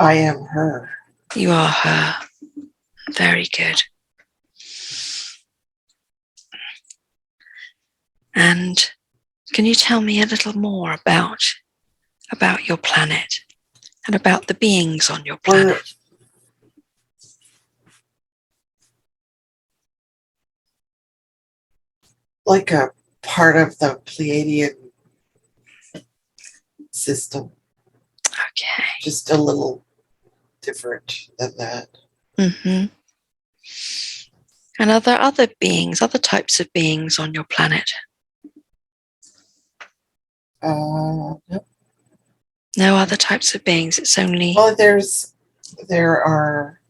I am her. You are her. Very good. And can you tell me a little more about your planet and about the beings on your planet? We're like a part of the Pleiadian system, Okay. just a little different than that. Mm-hmm. And are there other beings, other types of beings on your planet? Yep. No other types of beings. It's only... Well, there are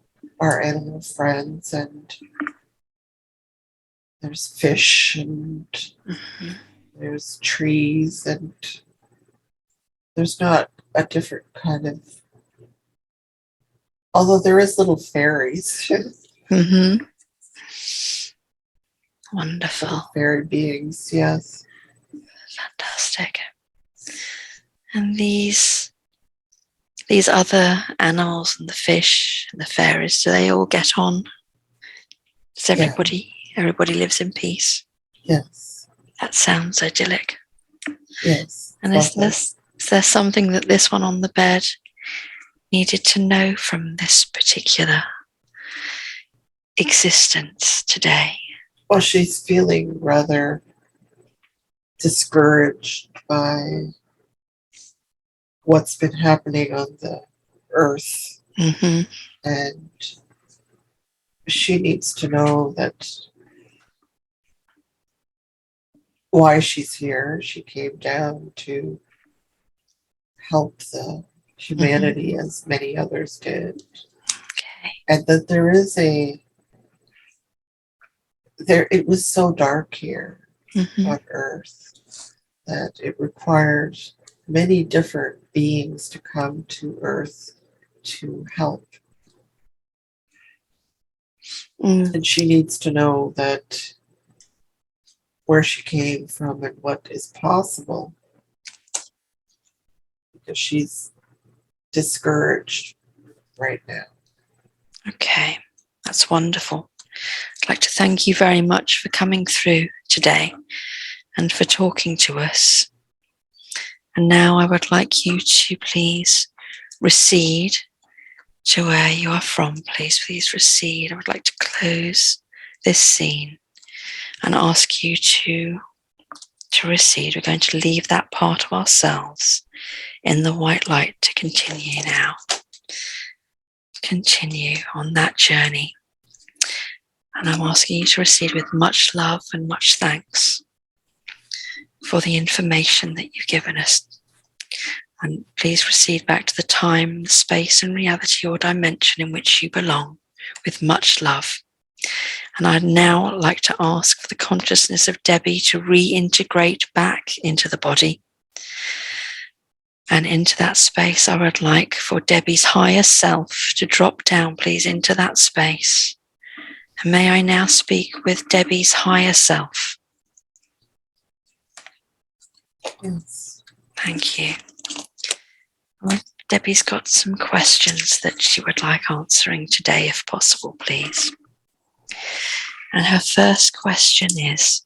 our animal friends, and there's fish, and Mhm. there's trees, and there's not a different kind of, although there is little fairies, Mm-hmm. Wonderful. little fairy beings, yes. Fantastic. And these other animals and the fish and the fairies, do they all get on? Does everybody lives in peace? Yes. That sounds idyllic. Yes. And is there something that this one on the bed needed to know from this particular existence today? Well, she's feeling rather discouraged by what's been happening on the earth, Mm-hmm. and she needs to know that why she's here. She came down to help the humanity, as many others did, Okay. and that it was so dark here Mm-hmm. on earth that it required many different beings to come to earth to help. Mm. And she needs to know that where she came from and what is possible, because she's discouraged right now. Okay, that's wonderful. I'd like to thank you very much for coming through today and for talking to us. And now I would like you to please recede to where you are from. Please recede. I would like to close this scene and ask you to recede. We're going to leave that part of ourselves in the white light to continue now. Continue on that journey. And I'm asking you to receive with much love and much thanks for the information that you've given us. And please recede back to the time, the space and reality or dimension in which you belong with much love. And I'd now like to ask for the consciousness of Debbi to reintegrate back into the body. And into that space, I would like for Debbi's higher self to drop down, please, into that space. And may I now speak with Debbi's higher self? Yes. Thank you. Well, Debbi's got some questions that she would like answering today, if possible, please. And her first question is,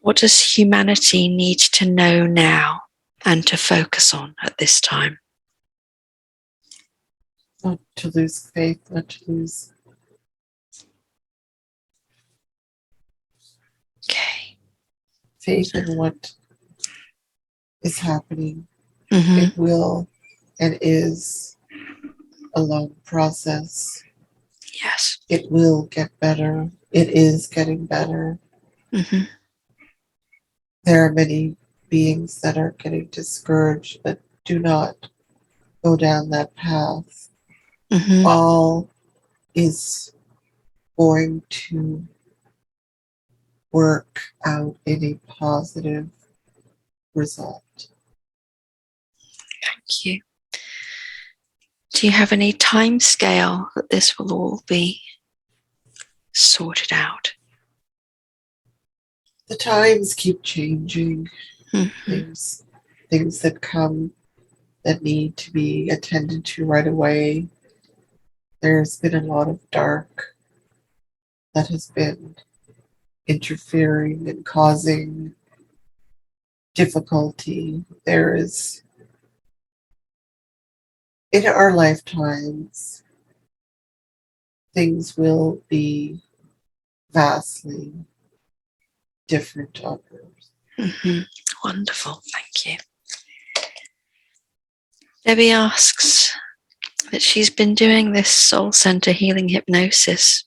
what does humanity need to know now and to focus on at this time? Not to lose faith, not to lose. Okay. Faith in what is happening. Mm-hmm. It will and is a long process. Yes. It will get better. It is getting better. Mm-hmm. There are many beings that are getting discouraged that do not go down that path. Mm-hmm. All is going to work out in a positive result. Thank you. Do you have any time scale that this will all be sorted out? The times keep changing. Mm-hmm. Things that come that need to be attended to right away. There's been a lot of dark that has been interfering and causing difficulty. There is, in our lifetimes, things will be vastly different on Earth. Wonderful, thank you. Debbie asks that she's been doing this Soul Center Healing Hypnosis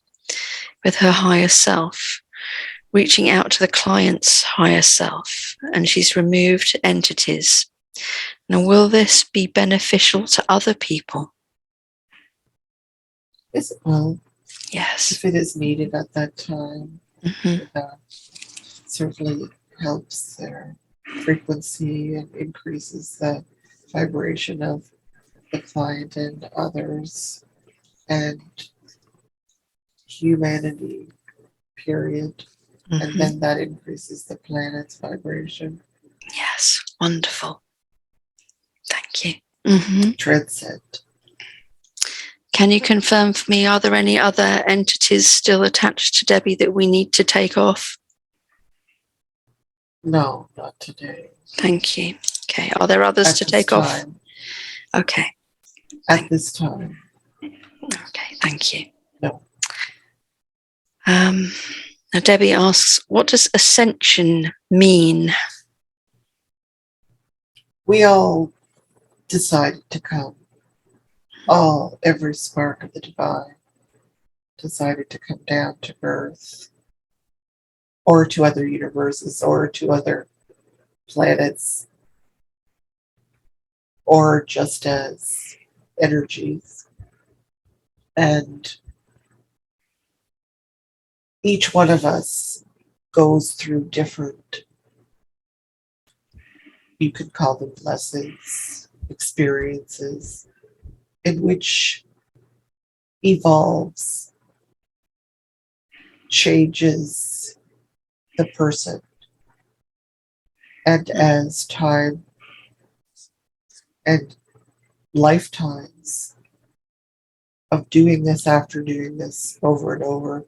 with her higher self, reaching out to the client's higher self, and she's removed entities. Now, will this be beneficial to other people? Yes, well, Yes. if it is needed at that time, that certainly helps their frequency and increases the vibration of the client and others and humanity, period. And then that increases the planet's vibration. Yes, wonderful. Thank you. Transcend. Can you confirm for me, are there any other entities still attached to Debbie that we need to take off? No, not today. Thank you. Okay, are there others to take off? Okay. At this time. Okay, thank you. No. Now Debbie asks, what does ascension mean? We all decided to come. Every spark of the divine decided to come down to Earth or to other universes or to other planets or just as energies. And each one of us goes through different, you could call them lessons, experiences, in which evolves, changes the person. And as time and lifetimes of doing this after doing this over and over,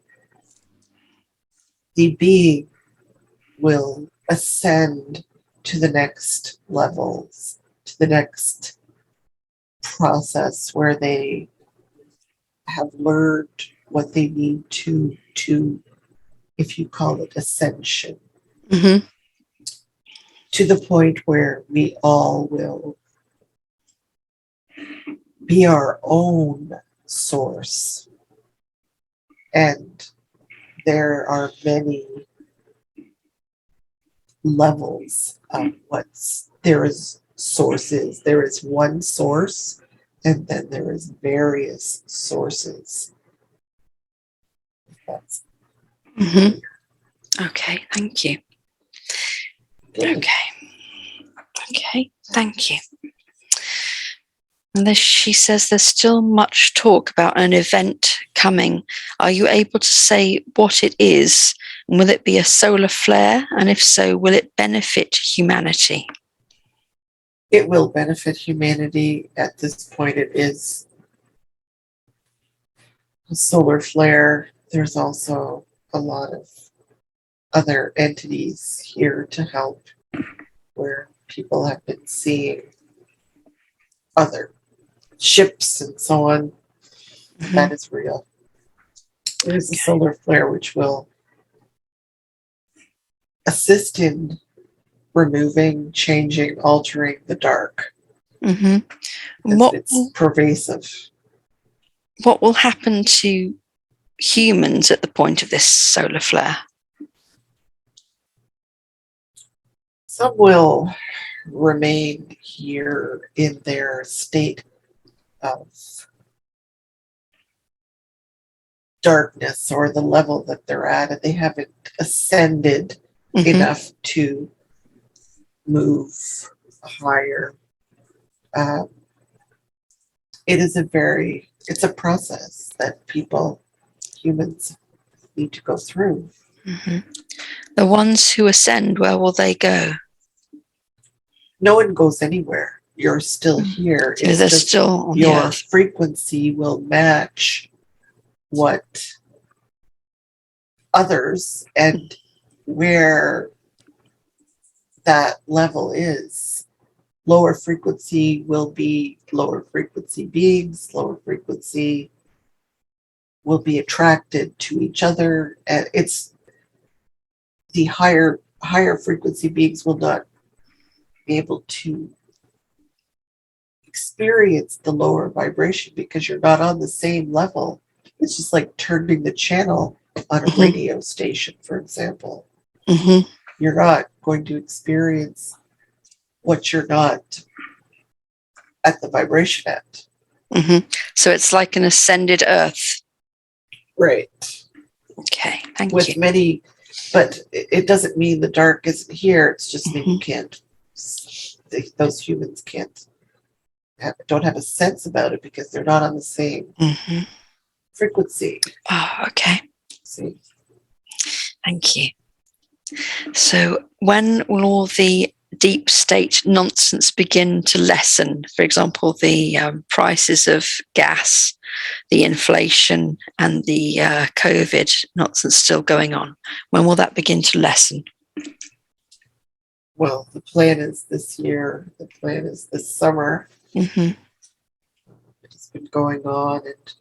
the being will ascend to the next levels, to the next process where they have learned what they need to if you call it ascension, to the point where we all will be our own source. And there are many levels of there is sources. There is one source, and then there is various sources. That's Okay, thank you. good. Okay, thank you. And she says there's still much talk about an event coming. Are you able to say what it is? Will it be a solar flare? And if so, will it benefit humanity? It will benefit humanity. At this point, it is a solar flare. There's also a lot of other entities here to help, where people have been seeing other ships and so on. That is real. There's a solar flare which will assist in removing, changing, altering the dark. It's pervasive. What will happen to humans at the point of this solar flare? Some will remain here in their state of darkness or the level that they're at, and they haven't ascended enough to move higher. It's a process that humans need to go through. The ones who ascend, where will they go? No one goes anywhere. you're still here. So they're still on the your earth. frequency will match what others and where that level is. Lower frequency will be lower frequency beings, lower frequency will be attracted to each other, and it's the higher frequency beings will not be able to experience the lower vibration because you're not on the same level. It's just like turning the channel on a radio station, for example. You're not going to experience what you're not at the vibration at. So it's like an ascended earth. Right. Okay, thank With you. many, but it doesn't mean the dark isn't here. It's just that you can't, those humans don't have a sense about it because they're not on the same frequency. Oh, okay. See? Thank you. So when will all the deep state nonsense begin to lessen? For example, the prices of gas, the inflation, and the COVID nonsense still going on. When will that begin to lessen? Well, the plan is this year. The plan is this summer. It's been going on, and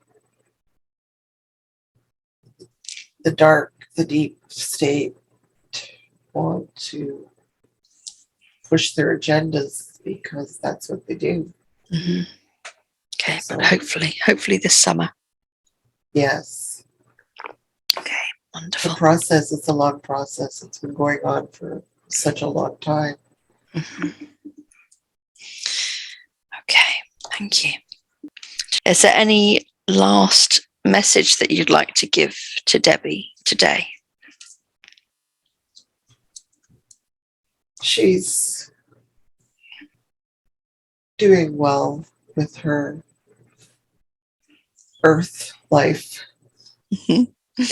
the deep state want to push their agendas because that's what they do. Okay, So, but hopefully this summer. yes. Okay, The wonderful. process, it's a long process. It's been going on for such a long time. Okay, thank you. Is there any last message that you'd like to give to Debbi today? She's doing well with her earth life.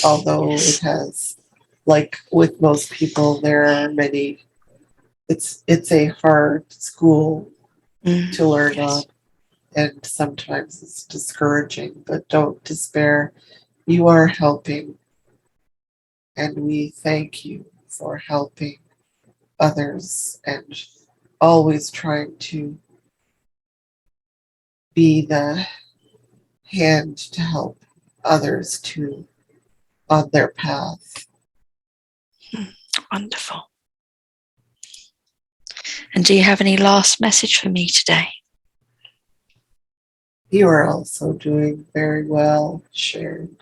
Although it has, like with most people, there are many, it's a hard school to learn on, and sometimes it's discouraging, but don't despair. You are helping, and we thank you for helping others and always trying to be the hand to help others on their path. Wonderful. And do you have any last message for me today? You are also doing very well, Sharon.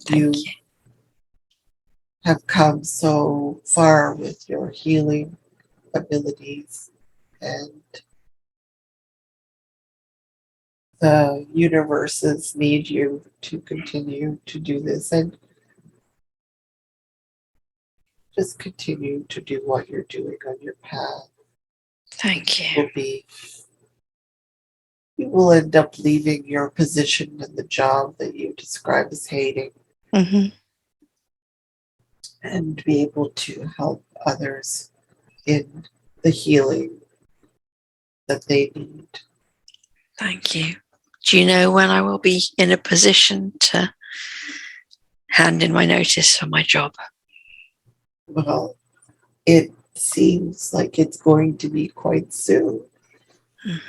Thank you. Have come so far with your healing abilities, and the universes need you to continue to do this, and just continue to do what you're doing on your path. Thank you. You will end up leaving your position and the job that you describe as hating, and be able to help others in the healing that they need. Thank you. Do you know when I will be in a position to hand in my notice for my job? Well, it seems like it's going to be quite soon.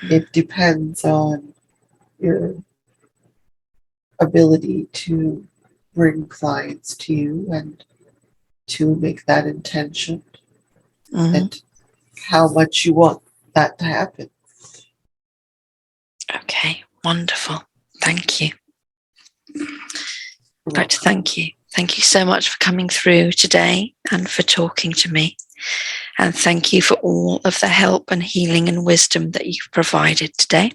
It depends on your ability to bring clients to you and to make that intention, and how much you want that to happen. Okay, wonderful. Thank you. I'd like to thank you. Thank you so much for coming through today and for talking to me. And thank you for all of the help and healing and wisdom that you've provided today.